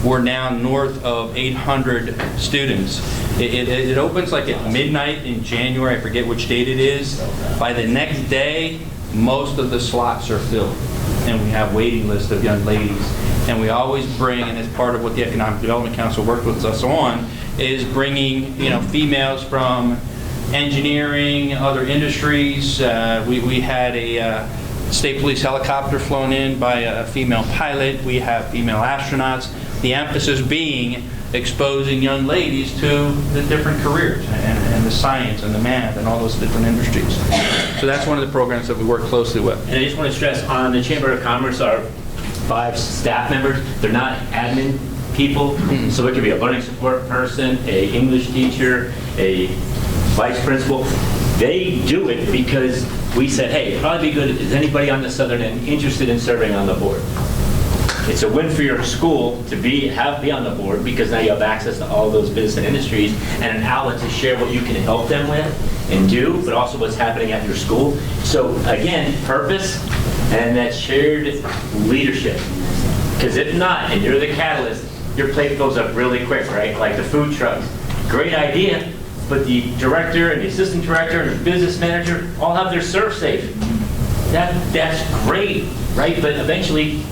We're now north of 800 students. It opens like at midnight in January. I forget which date it is. By the next day, most of the slots are filled, and we have waiting lists of young ladies. And we always bring, and as part of what the Economic Development Council worked with us on, is bringing, you know, females from engineering, other industries. We had a state police helicopter flown in by a female pilot. We have female astronauts. The emphasis being exposing young ladies to the different careers and the science and the math and all those different industries. So that's one of the programs that we work closely with. And I just want to stress, on the Chamber of Commerce, our 5 staff members, they're not admin people. So it could be a learning support person, a English teacher, a vice principal. They do it because we said, hey, it'd probably be good, is anybody on the southern end interested in serving on the board? It's a win for your school to be on the board, because now you have access to all those business and industries and an outlet to share what you can help them with and do, but also what's happening at your school. So again, purpose and that shared leadership. Because if not, and you're the catalyst, your plate fills up really quick, right? Like the food trucks. Great idea, but the director and the assistant director and the business manager all have their serve safe. That's great, right? But eventually,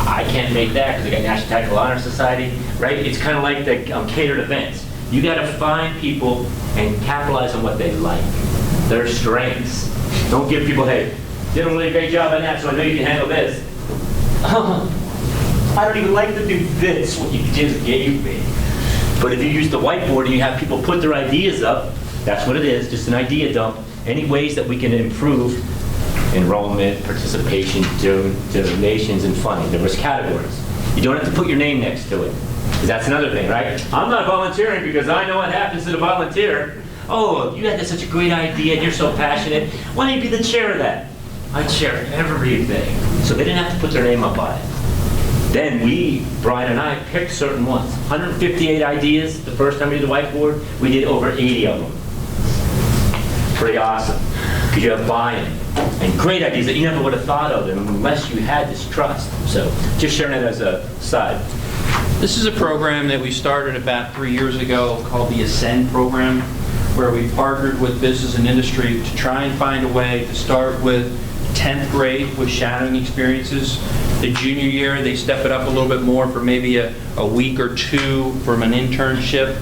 I can't make that because I got National Technical Honor Society, right? It's kind of like the catered events. You got to find people and capitalize on what they like, their strengths. Don't give people, hey, did a really great job on that, so I know you can handle this. I don't even like to do this, what you just gave me. But if you use the whiteboard and you have people put their ideas up, that's what it is, just an idea dump. Any ways that we can improve enrollment, participation, donations, and funding. There was categories. You don't have to put your name next to it. Because that's another thing, right? I'm not volunteering because I know what happens to the volunteer. Oh, you had such a great idea and you're so passionate. Why don't you be the chair of that? I chair everything. So they didn't have to put their name up on it. Then Brian and I, picked certain ones. 158 ideas the first time we did the whiteboard. We did over 80 of them. Pretty awesome. Because you have buy-in and great ideas that you never would have thought of unless you had this trust. So just sharing it as a side. This is a program that we started about 3 years ago called the Ascend program, where we partnered with business and industry to try and find a way to start with 10th grade with shadowing experiences. The junior year, they step it up a little bit more for maybe a week or two from an internship.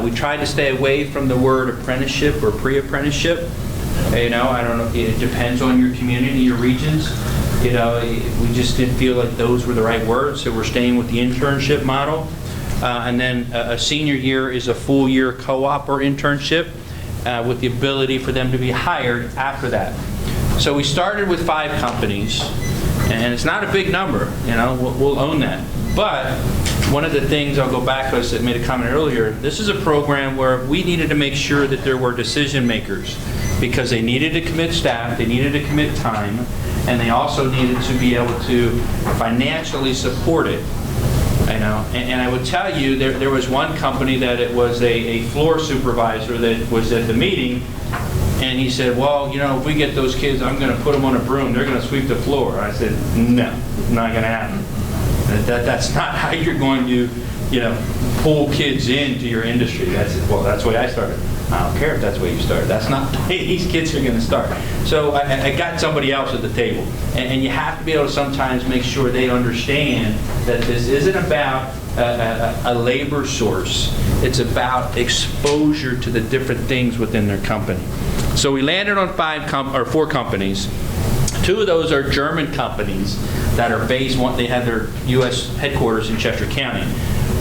We tried to stay away from the word apprenticeship or pre-apprenticeship. You know, I don't know, it depends on your community, your regions. You know, we just didn't feel like those were the right words, so we're staying with the internship model. And then a senior year is a full year co-op or internship with the ability for them to be hired after that. So we started with 5 companies, and it's not a big number, you know, we'll own that. But one of the things, I'll go back to, I made a comment earlier, this is a program where we needed to make sure that there were decision makers, because they needed to commit staff, they needed to commit time, and they also needed to be able to financially support it. I know, and I would tell you, there was one company that it was a floor supervisor that was at the meeting, and he said, well, you know, if we get those kids, I'm going to put them on a broom, they're going to sweep the floor. I said, no, not going to happen. That's not how you're going to, you know, pull kids into your industry. That's the way I started. I don't care if that's the way you started. That's not the way these kids are going to start. So I got somebody else at the table. And you have to be able to sometimes make sure they understand that this isn't about a labor source. It's about exposure to the different things within their company. So we landed on 4 companies. 2 of those are German companies that are based, they have their U.S. headquarters in Chester County.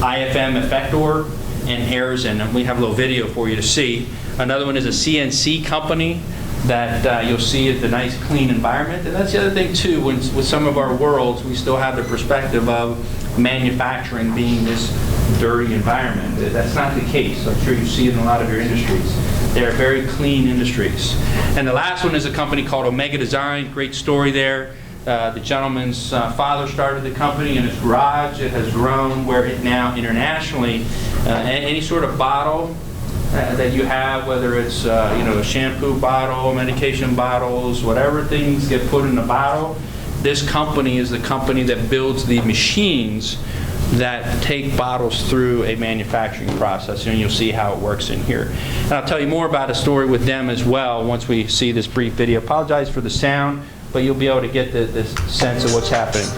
IFM Effector and Airzon, and we have a little video for you to see. Another one is a CNC company that you'll see at the nice clean environment. And that's the other thing too, with some of our worlds, we still have the perspective of manufacturing being this dirty environment. That's not the case. I'm sure you see it in a lot of your industries. They're very clean industries. And the last one is a company called Omega Design. Great story there. The gentleman's father started the company in his garage. It has grown where it now internationally, any sort of bottle that you have, whether it's you know, a shampoo bottle, medication bottles, whatever things get put in the bottle, this company is the company that builds the machines that take bottles through a manufacturing process, and you'll see how it works in here. And I'll tell you more about a story with them as well once we see this brief video. Apologize for the sound, but you'll be able to get the sense of what's happening.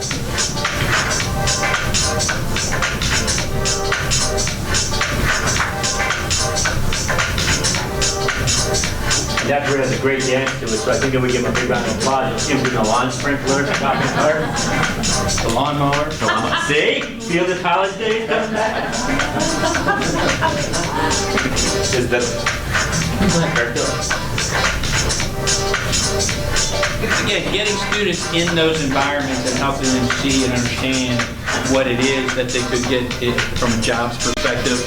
And that has a great dance to it, so I think if we give him a big round of applause, you'll see him doing the lawn sprinkler, the shopping cart, The lawnmower. See? Feel the college days coming back? Is Again, getting students in those environments and helping them see and understand what it is that they could get it from a jobs perspective.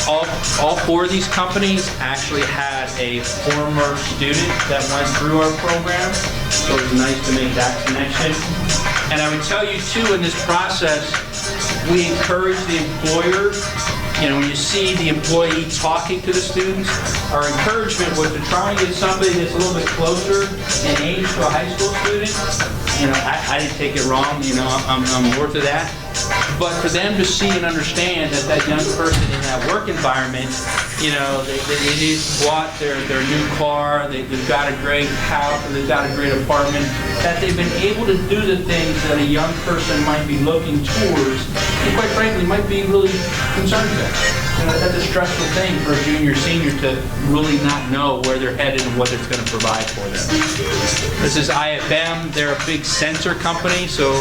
All 4 of these companies actually had a former student that went through our program, so it was nice to make that connection. And I would tell you too, in this process, we encourage the employer. You know, when you see the employee talking to the students, our encouragement was to try and get somebody that's a little bit closer in age to a high school student. You know, I didn't take it wrong, you know, I'm north of that. But for them to see and understand that that young person in that work environment, you know, they just bought their new car, they've got a great house, or they've got a great apartment, that they've been able to do the things that a young person might be looking towards, and quite frankly, might be really concerned about. You know, that's a stressful thing for a junior, senior to really not know where they're headed and what it's going to provide for them. This is IFM. They're a big sensor company, so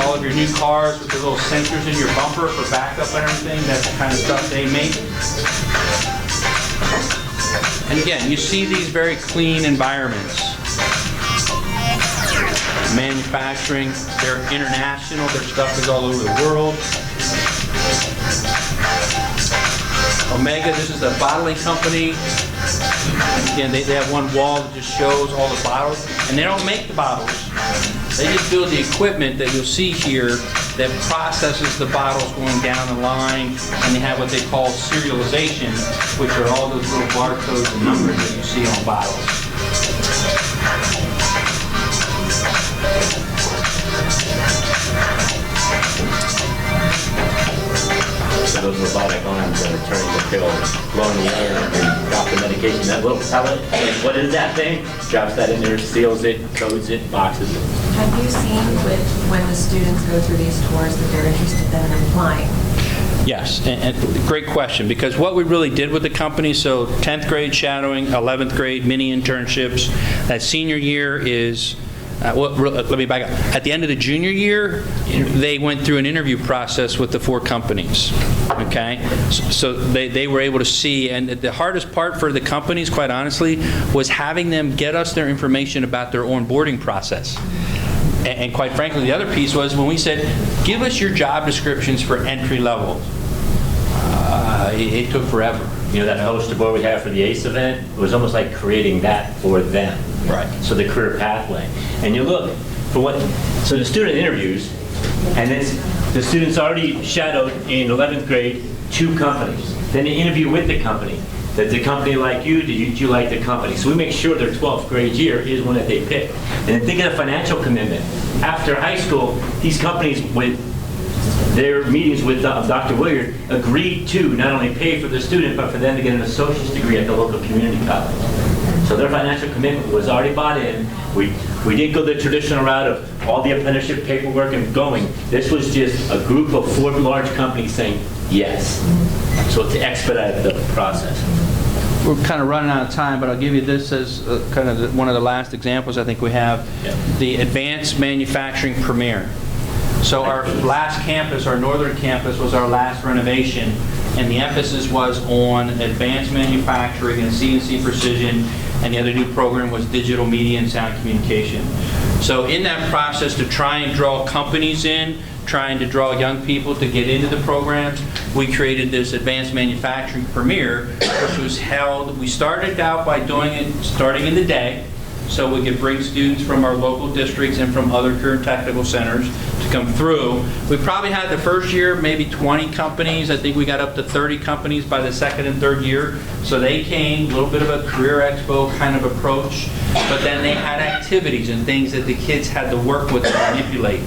all of your new cars with the little sensors in your bumper for backup and everything, that's the kind of stuff they make. And again, you see these very clean environments. Manufacturing, they're international, their stuff is all over the world. Omega, this is a bottling company. Again, they have one wall that just shows all the bottles, and they don't make the bottles. They just build the equipment that you'll see here that processes the bottles going down the line, and they have what they call serialization, which are all those little barcodes and numbers that you see on bottles. So those robotic arms that are turning the pill, blowing the air, and drop the medication. That little pellet, what is that thing? Drops that in there, seals it, codes it, boxes it. Have you seen when the students go through these tours that they're interested then in applying? Yes, and great question, because what we really did with the company, so 10th grade shadowing, 11th grade mini internships, that senior year is, let me back up. At the end of the junior year, they went through an interview process with the 4 companies, okay? So they were able to see, and the hardest part for the companies, quite honestly, was having them get us their information about their onboarding process. And quite frankly, the other piece was when we said, give us your job descriptions for entry level. It took forever. You know, that poster board we have for the ACE event, it was almost like creating that for them. Right. So the career pathway. And you look for what, so the student interviews, and then the students already shadowed in 11th grade 2 companies. Then they interview with the company. Does the company like you? Do you like the company? So we make sure their 12th grade year is one that they pick. And then think of the financial commitment. After high school, these companies, with their meetings with Dr. Williard, agreed to not only pay for the student, but for them to get an associate's degree at the local community college. So their financial commitment was already bought in. We didn't go the traditional route of all the apprenticeship paperwork and going. This was just a group of 4 large companies saying yes. So to expedite the process. We're kind of running out of time, but I'll give you this as kind of one of the last examples I think we have. Yeah. The Advanced Manufacturing Premier. So our last campus, our northern campus, was our last renovation, and the emphasis was on advanced manufacturing and CNC precision, and the other new program was digital media and sound communication. So in that process to try and draw companies in, trying to draw young people to get into the programs, we created this Advanced Manufacturing Premier, which was held, we started out by doing it starting in the day, so we could bring students from our local districts and from other career and technical centers to come through. We probably had the first year maybe 20 companies. I think we got up to 30 companies by the second and third year. So they came, a little bit of a career expo kind of approach, but then they had activities and things that the kids had to work with and manipulate.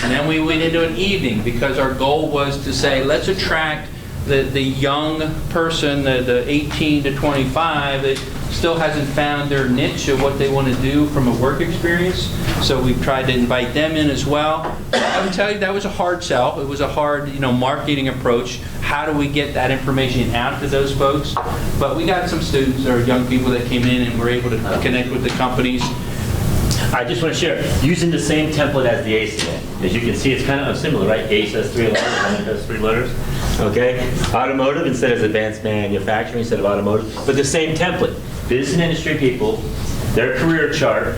And then we went into an evening because our goal was to say, let's attract the young person, the 18 to 25 that still hasn't found their niche of what they want to do from a work experience. So we've tried to invite them in as well. I would tell you that was a hard sell. It was a hard, marketing approach. How do we get that information out to those folks? But we got some students or young people that came in and were able to connect with the companies. I just want to share, using the same template as the ACE event. As you can see, it's kind of similar, right? ACE has 3 letters, and it has 3 letters. Okay? Automotive instead of advanced manufacturing instead of automotive, but the same template. Business and industry people, their career chart,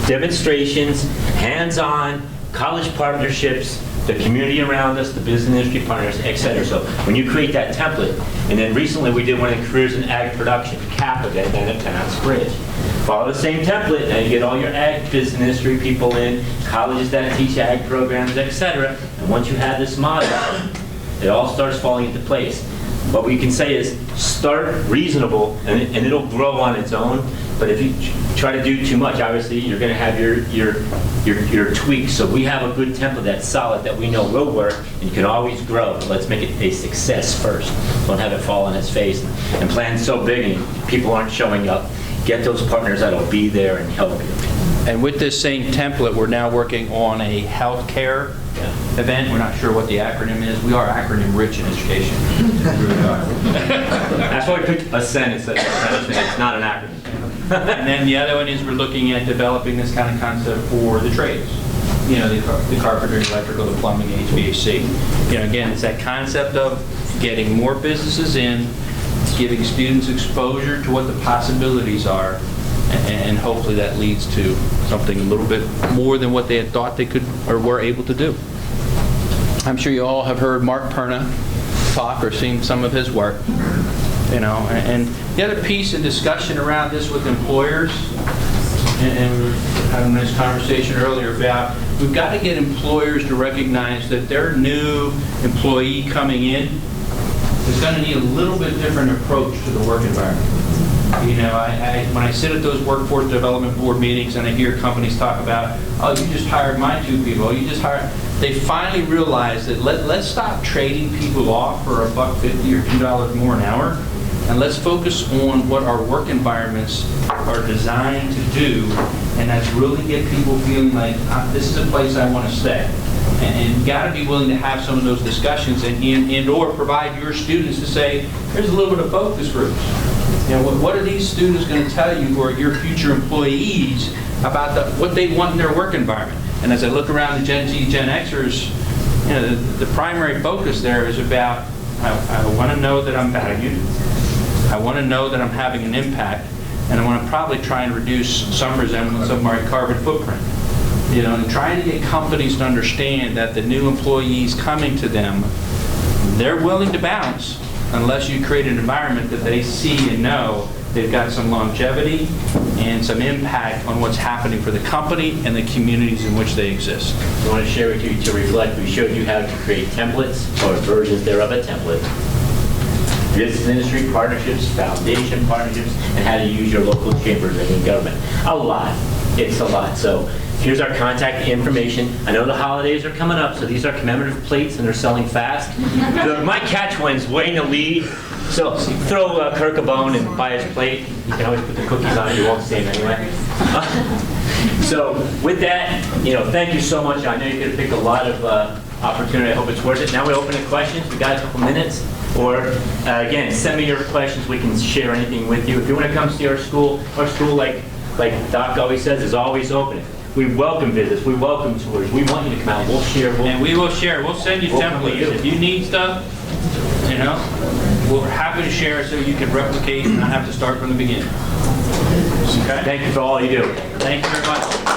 demonstrations, hands-on, college partnerships, the community around us, the business and industry partners, etc. So when you create that template, and then recently we did one of the careers in ag production, CAP event down at Penance Bridge. Follow the same template, and you get all your ag business and industry people in, colleges that teach ag programs, etc. And once you have this model, it all starts falling into place. What we can say is start reasonable, and it'll grow on its own. But if you try to do too much, obviously you're going to have your tweaks. So we have a good template that's solid that we know will work, and you can always grow. But let's make it a success first. Don't have it fall on its face and plan so big and people aren't showing up. Get those partners that'll be there and help you. And with this same template, we're now working on a healthcare event. We're not sure what the acronym is. We are acronym rich in education. That's why we picked a sentence. It's not an acronym. And then the other one is we're looking at developing this kind of concept for the trades. You know, the carpentry, electrical, the plumbing, HVAC. You know, again, it's that concept of getting more businesses in, giving students exposure to what the possibilities are, and hopefully that leads to something a little bit more than what they had thought they could or were able to do. I'm sure you all have heard Mark Perna talk or seen some of his work. You know, and the other piece of discussion around this with employers, and we had a nice conversation earlier about, we've got to get employers to recognize that their new employee coming in is going to need a little bit different approach to the work environment. You know, when I sit at those workforce development board meetings and I hear companies talk about, oh, you just hired my 2 people, oh, you just hired, they finally realize that let's stop trading people off for $1.50 or $2 more an hour, and let's focus on what our work environments are designed to do, and that's really get people feeling like, this is a place I want to stay. And you got to be willing to have some of those discussions and or provide your students to say, here's a little bit of focus groups. You know, what are these students going to tell you who are your future employees about what they want in their work environment? And as I look around the Gen Z, Gen Xers, you know, the primary focus there is about, I want to know that I'm valued, I want to know that I'm having an impact, and I want to probably try and reduce some resemblance of my carbon footprint. You know, and trying to get companies to understand that the new employees coming to them, they're willing to bounce unless you create an environment that they see and know they've got some longevity and some impact on what's happening for the company and the communities in which they exist. I want to share with you to reflect. We showed you how to create templates or versions thereof a template. Business industry partnerships, foundation partnerships, and how to use your local chambers and government. A lot. It's a lot. So here's our contact information. I know the holidays are coming up, so these are commemorative plates, and they're selling fast. My catch wins way in the lead. So throw Kirk a bone and buy his plate. You can always put the cookies on it. You won't see them anyway. So with that, you know, thank you so much. I know you could have picked a lot of opportunity. I hope it's worth it. Now we open to questions. We got a couple minutes. Or again, send me your questions. We can share anything with you. If you want to come see our school, like Doc always says, is always open. We welcome visits. We welcome tours. We want you to come out. We'll share. And we will share. We'll send you templates. If you need stuff, you know, we're happy to share so you can replicate and not have to start from the beginning. Okay? Thank you for all you do. Thank you very much.